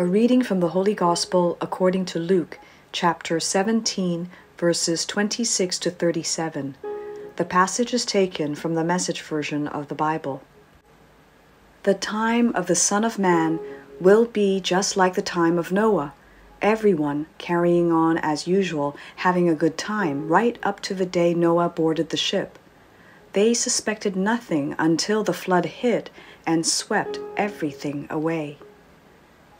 A reading from the Holy Gospel according to Luke, chapter 17, verses 26 to 37. The passage is taken from the Message version of the Bible. The time of the Son of Man will be just like the time of Noah, everyone carrying on as usual, having a good time, right up to the day Noah boarded the ship. They suspected nothing until the flood hit and swept everything away.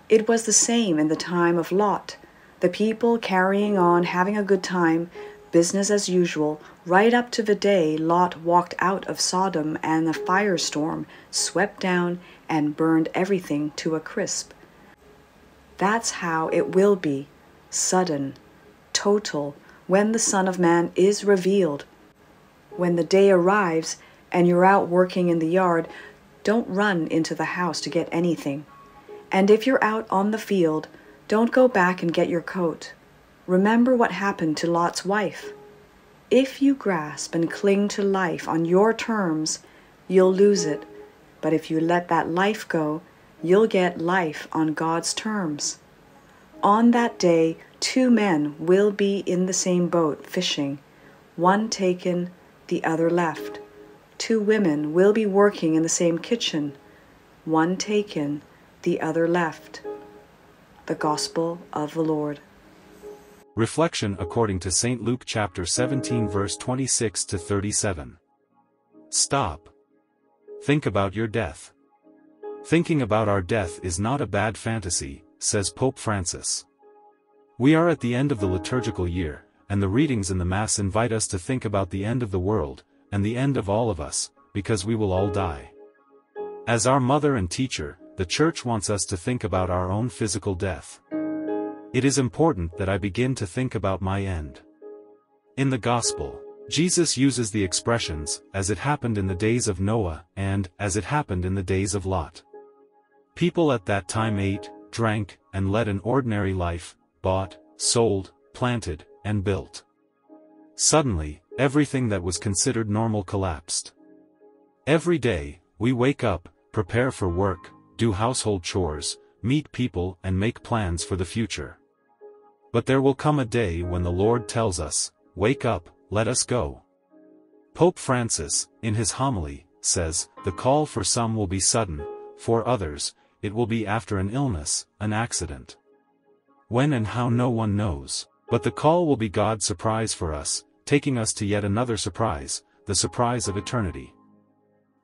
It was the same in the time of Lot, the people carrying on, having a good time, business as usual, right up to the day Lot walked out of Sodom and the firestorm swept down and burned everything to a crisp. That's how it will be, sudden, total, when the Son of Man is revealed. When the day arrives and you're out working in the yard, don't run into the house to get anything. And if you're out on the field, don't go back and get your coat. Remember what happened to Lot's wife. If you grasp and cling to life on your terms, you'll lose it. But if you let that life go, you'll get life on God's terms. On that day, 2 men will be in the same boat fishing, one taken, the other left. 2 women will be working in the same kitchen, one taken, the other left. The Gospel of the Lord. Reflection according to St. Luke chapter 17 verse 26 to 37. Stop. Think about your death. Thinking about our death is not a bad fantasy, says Pope Francis. We are at the end of the liturgical year, and the readings in the Mass invite us to think about the end of the world, and the end of all of us, because we will all die. As our mother and teacher, the Church wants us to think about our own physical death. It is important that I begin to think about my end. In the Gospel, Jesus uses the expressions, as it happened in the days of Noah, and, as it happened in the days of Lot. People at that time ate, drank, and led an ordinary life, bought, sold, planted, and built. Suddenly, everything that was considered normal collapsed. Every day, we wake up, prepare for work, do household chores, meet people and make plans for the future. But there will come a day when the Lord tells us, "Wake up, let us go." Pope Francis, in his homily, says, the call for some will be sudden, for others, it will be after an illness, an accident. When and how no one knows, but the call will be God's surprise for us, taking us to yet another surprise, the surprise of eternity.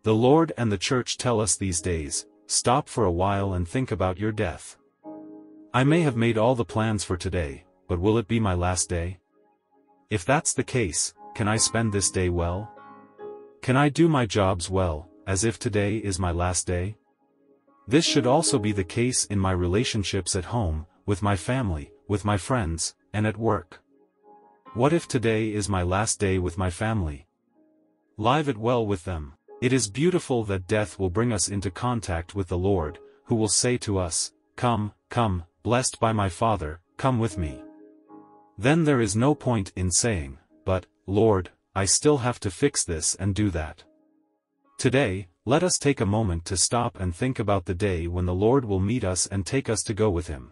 The Lord and the Church tell us these days, stop for a while and think about your death. I may have made all the plans for today, but will it be my last day? If that's the case, can I spend this day well? Can I do my jobs well, as if today is my last day? This should also be the case in my relationships at home, with my family, with my friends, and at work. What if today is my last day with my family? Live it well with them. It is beautiful that death will bring us into contact with the Lord, who will say to us, "Come, come, blessed by my Father, come with me." Then there is no point in saying, "But, Lord, I still have to fix this and do that." Today, let us take a moment to stop and think about the day when the Lord will meet us and take us to go with Him.